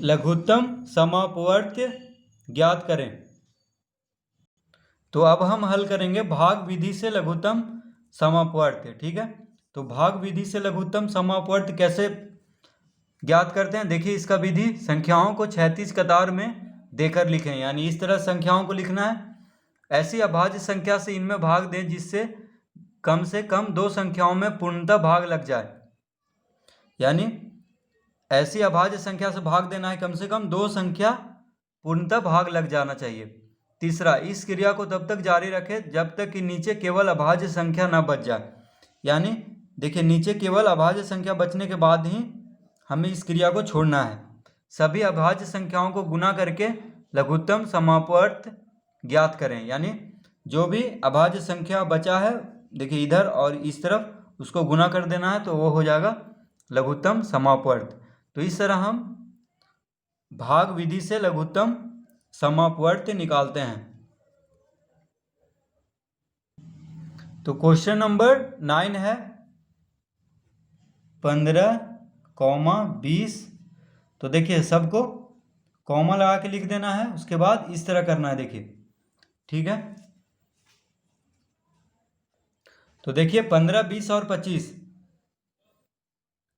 लघुत्तम समापवर्त ज्ञात करें। तो अब हम हल करेंगे भाग विधि से लघुत्तम समापवर्त। ठीक है, तो भाग विधि से लघुत्तम समापवर्त कैसे ज्ञात करते हैं? देखिए, इसका विधि संख्याओं को क्षैतिज कतार में देकर लिखें, यानी इस तरह संख्याओं को लिखना है। ऐसी अभाज्य संख्या से इनमें भाग दें जिससे कम दो संख्याओं में पूर्णतः भाग लग जाए, यानी ऐसी अभाज्य संख्या से भाग देना है कम से कम दो संख्या पूर्णतः भाग लग जाना चाहिए। तीसरा, इस क्रिया को तब तक जारी रखें जब तक कि नीचे केवल अभाज्य संख्या न बच जाए, यानी देखिए नीचे केवल अभाज्य संख्या बचने के बाद ही हमें इस क्रिया को छोड़ना है। सभी अभाज्य संख्याओं को गुना करके लघुत्तम समापवर्त ज्ञात करें, यानी जो भी अभाज्य संख्या बचा है, देखिए इधर और इस तरफ उसको गुना कर देना है, तो वो हो जाएगा लघुत्तम समापवर्त। तो इस तरह हम भाग विधि से लघुत्तम समापवर्त निकालते हैं। तो क्वेश्चन नंबर 9 है 15, 20। तो देखिए सबको कॉमा लगा के लिख देना है, उसके बाद इस तरह करना है, देखिए ठीक है। तो देखिए 15, 20 और 25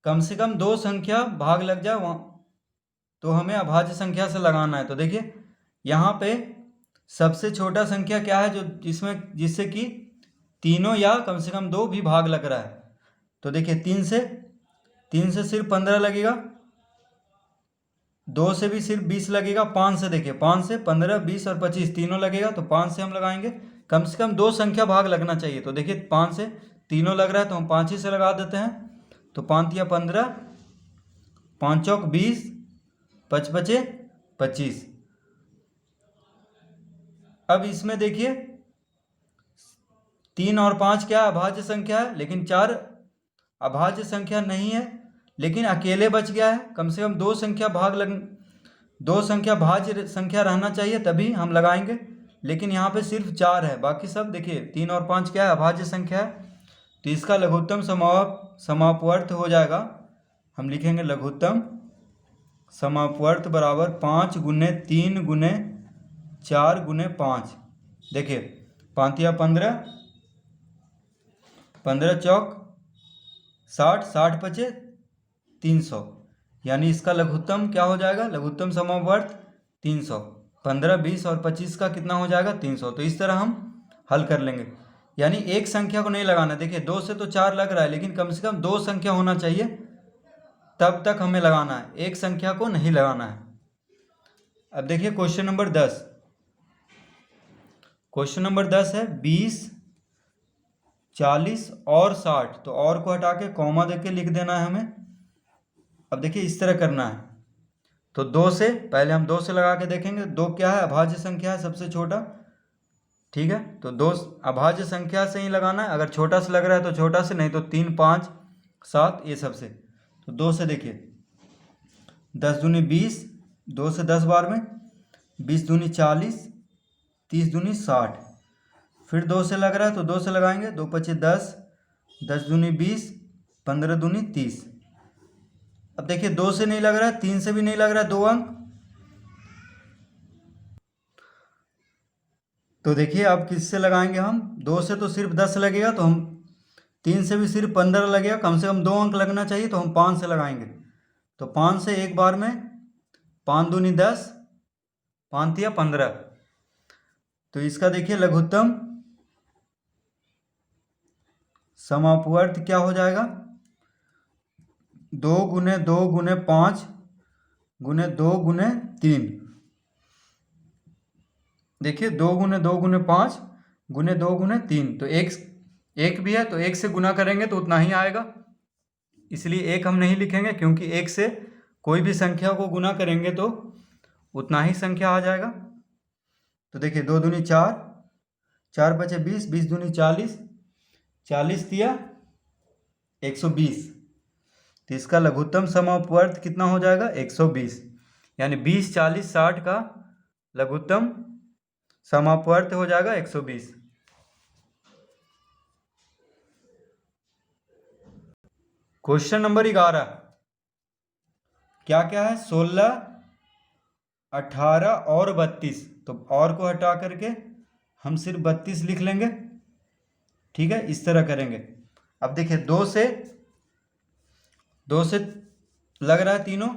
कम से कम दो संख्या भाग लग जाए वहाँ, तो हमें अभाज्य संख्या से लगाना है। तो देखिए यहाँ पे सबसे छोटा संख्या क्या है जो जिससे कि तीनों या कम से कम दो भी भाग लग रहा है। तो देखिए 3 से सिर्फ 15 लगेगा, 2 से भी सिर्फ 20 लगेगा, 5 से देखिए 5 से 15, 20 और 25 तीनों लगेगा, तो 5 से हम लगाएंगे। कम से कम दो संख्या भाग लगना चाहिए। तो देखिए 5 से तीनों लग रहा है तो हम 5 ही से लगा देते हैं। तो 5 या 15, 5 चौक 20, 5 बचे 25। अब इसमें देखिए 3 और 5 क्या अभाज्य संख्या है, लेकिन 4 अभाज्य संख्या नहीं है, लेकिन अकेले बच गया है। कम से कम दो संख्या भाज्य संख्या रहना चाहिए तभी हम लगाएंगे, लेकिन यहाँ पे सिर्फ 4 है, बाकी सब देखिए 3 और 5 क्या है अभाज्य संख्या है। तो इसका लघुत्तम समापवर्त हो जाएगा, हम लिखेंगे लघुत्तम समापवर्त बराबर 5 गुने 3 गुने 4 गुने 5। देखिए 5 या 15, 15 चौक 60, 60 पचे 300, यानी इसका लघुत्तम क्या हो जाएगा? लघुत्तम समापवर्त 300। 15, 20 और 25 का कितना हो जाएगा? 300। तो इस तरह हम हल कर लेंगे, यानी एक संख्या को नहीं लगाना। देखिए 2 से तो 4 लग रहा है, लेकिन कम से कम दो संख्या होना चाहिए, तब तक हमें लगाना है, एक संख्या को नहीं लगाना है। अब देखिए क्वेश्चन नंबर 10। क्वेश्चन नंबर 10 है 20, 40 और 60। तो और को हटा के कॉमा देके लिख देना है हमें। अब देखिए इस तरह करना है। तो 2 से पहले हम 2 से लगा के देखेंगे। 2 क्या है? अभाज्य संख्या है, सबसे छोटा। ठीक है, तो 2 अभाज्य संख्या से ही लगाना है। अगर छोटा से लग रहा है तो छोटा से, नहीं तो 3, 5, 7 ये सब से। तो 2 से देखिए 10 दूनी 20, 2 से 10 बार में, 20 दूनी 40, 30 दूनी 60। फिर 2 से लग रहा है तो 2 से लगाएंगे, 2 पचे 10, 10 दूनी 20, 15 दूनी 30। अब देखिए 2 से नहीं लग रहा है, 3 से भी नहीं लग रहा है, 2 अंक। तो देखिए अब किससे लगाएंगे हम? 2 से तो सिर्फ 10 लगेगा, तो हम 3 से भी सिर्फ 15 लगेगा, कम से कम 2 अंक लगना चाहिए, तो हम 5 से लगाएंगे। तो 5 से एक बार में, 5 दूनी 10, 5 या 15। तो इसका देखिए लघुत्तम समापवर्त क्या हो जाएगा? 2 गुने 2 गुने 5 गुने 2 गुने 3। देखिए 2 गुने 2 गुने 5 गुने 2 गुने 3। तो एक भी है तो एक से गुना करेंगे तो उतना ही आएगा, इसलिए एक हम नहीं लिखेंगे, क्योंकि एक से कोई भी संख्या को गुना करेंगे तो उतना ही संख्या आ जाएगा। तो देखिए 2 दूनी 4, 4 बचे 20, 20 दूनी 40, 40 दिया 120। तो इसका लघुत्तम समापवर्त कितना हो जाएगा? 120, यानी 20, 40, 60 का लघुत्तम समापवर्त हो जाएगा 120। क्वेश्चन नंबर 11 क्या क्या है? 16, 18 और 32, तो और को हटा करके हम सिर्फ 32 लिख लेंगे। ठीक है, इस तरह करेंगे। अब देखिए 2 से लग रहा है तीनों,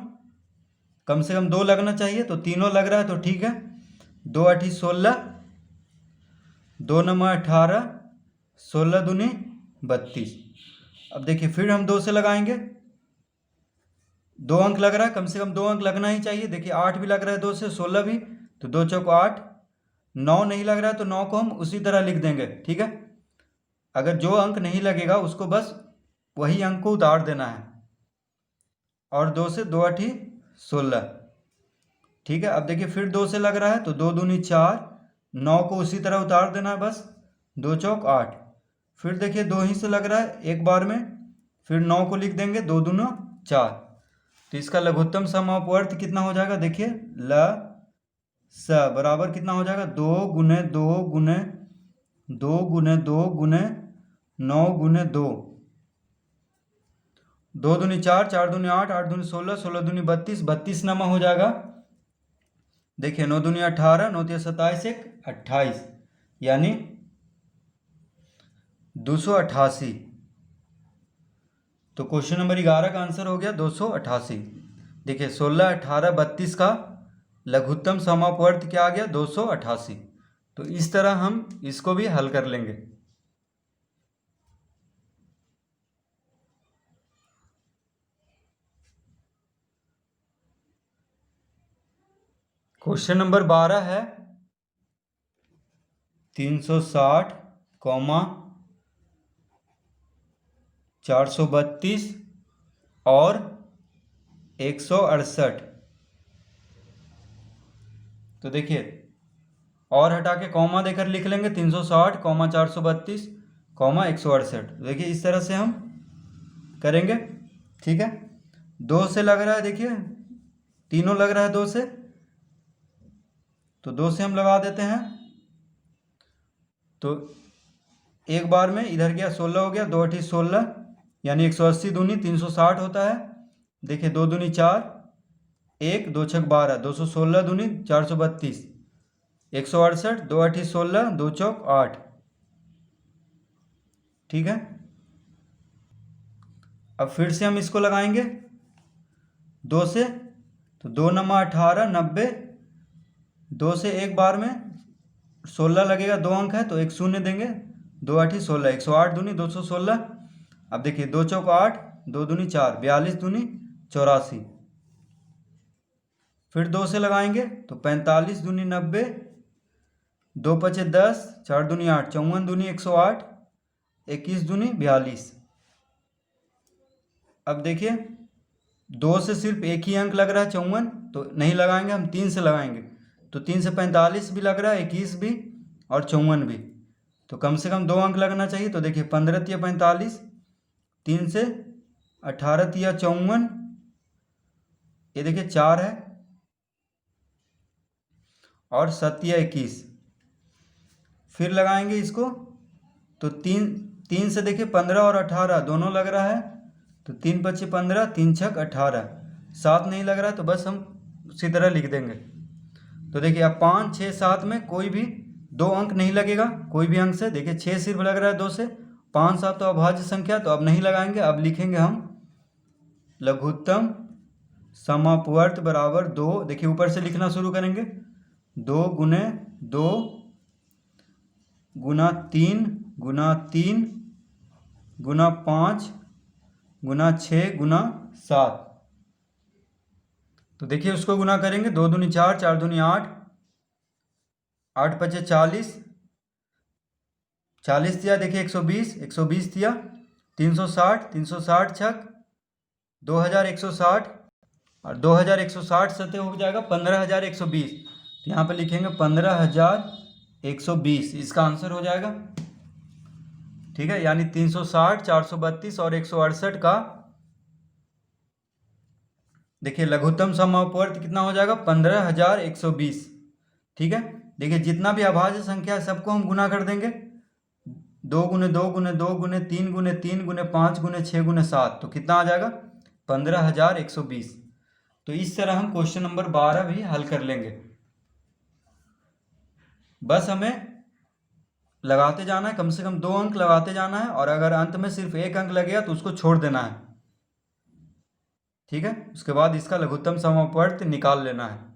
कम से कम 2 लगना चाहिए, तो तीनों लग रहा है तो ठीक है। 2 8 16, 2 9 18, 16 दूनी 32। अब देखिए फिर हम 2 से लगाएंगे, 2 अंक लग रहा है, कम से कम 2 अंक लगना ही चाहिए। देखिए 8 भी लग रहा है 2 से, 16 भी, तो 2 चौक 8। 9 नहीं लग रहा है तो 9 को हम उसी तरह लिख देंगे। ठीक है, अगर जो अंक नहीं लगेगा उसको बस वही अंक को उतार देना है। और 2 से 2 8 16। ठीक है, अब देखिए फिर 2 से लग रहा है तो 2 दूनी 4, 9 को उसी तरह उतार देना है बस, 2 चौक 8। फिर देखिए 2 ही से लग रहा है एक बार में, फिर 9 को लिख देंगे, 2 दूना 4। तो इसका लघुत्तम समापवर्त कितना हो जाएगा, देखिए ल स बराबर कितना हो जाएगा, 2 गुने 2 गुने 2 गुने 2 गुने 9 गुने 2। 2 दूनी 4, 4 दूनी 8, 8 दूनी 16, 16 दूनी 32, 32 नमा हो जाएगा। देखिए 9 दूनी 18, 9 तिया 27, 1 28, यानी 288। तो क्वेश्चन नंबर 11 का आंसर हो गया 288। देखिए 16 18 32 का लघुत्तम समापवर्त क्या आ गया, 288। तो इस तरह हम इसको भी हल कर लेंगे। क्वेश्चन नंबर 12 है 360, 432 और 168। तो देखिए और हटा के कॉमा देकर लिख लेंगे, 360, 432, 168। देखिए इस तरह से हम करेंगे। ठीक है, 2 से लग रहा है, देखिए तीनों लग रहा है 2 से, तो 2 से हम लगा देते हैं। तो एक बार में इधर गया 16 हो गया, 2 8 16, यानी 180 दूनी 360 होता है। देखिए 2 दूनी 4, 1 2 छक 12, 216 दूनी 432, 168, 2 8 16, 2 चौक 8। ठीक है, अब फिर से हम इसको लगाएंगे 2 से, तो 2 नमा 18 90, 2 से एक बार में 16 लगेगा, 2 अंक है तो एक शून्य देंगे, 2 8 16, 108 दूनी 216। अब देखिए 2 चौक 8, 2 दूनी 4, 42 दूनी 84। फिर 2 से लगाएंगे तो 45 दूनी 90, 2 पचे 10, 4 दूनी 8, 54 दूनी 108, 21 दूनी 42। अब देखिए 2 से सिर्फ एक ही अंक लग रहा है 54, तो नहीं लगाएंगे, हम 3 से लगाएंगे। तो 3 से 45 भी लग रहा है, 21 भी और 54 भी, तो कम से कम 2 अंक लगना चाहिए। तो देखिए 15 तिया 45, 3 से 18 तिया 54, ये देखिए 4 है, और 7 तिया 21। फिर लगाएंगे इसको, तो 3 से देखिए 15 और 18 दोनों लग रहा है, तो 3 पच्चीस 15, 3 छक 18, 7 नहीं लग रहा है तो बस हम उसी तरह लिख देंगे। तो देखिए अब 5 6 7 में कोई भी 2 अंक नहीं लगेगा, कोई भी अंक से। देखिए 6 सिर्फ लग रहा है 2 से, 5 7 तो अभाज्य संख्या, तो अब नहीं लगाएंगे। अब लिखेंगे हम लघुत्तम समापवर्त बराबर 2। देखिए ऊपर से लिखना शुरू करेंगे, 2 गुने 2 गुना 3 गुना 3 गुना 5 गुना 6 गुना 7। तो देखिए उसको गुना करेंगे, 2 दूनी 4, 4 दूनी 8, 8 पचे 40, 40 दिया देखिए 120, 120 दिया 360, 360 छक 2160, और 2160 सतह हो जाएगा 15120। तो यहाँ पे लिखेंगे 15120, इसका आंसर हो जाएगा। ठीक है, यानी 360, 432 और 168 का देखिए लघुत्तम समापवर्त कितना हो जाएगा, 15120। ठीक है, देखिए जितना भी अभाज्य संख्या है सबको हम गुना कर देंगे, 2 गुने 2 गुने 2 गुने 3 गुने 3 गुने 5 गुने 6 गुने 7, तो कितना आ जाएगा 15120। तो इस तरह हम क्वेश्चन नंबर 12 भी हल कर लेंगे। बस हमें लगाते जाना है, कम से कम 2 अंक लगाते जाना है, और अगर अंत में सिर्फ 1 अंक लगेगा तो उसको छोड़ देना है। ठीक है, उसके बाद इसका लघुत्तम समापवर्त निकाल लेना है।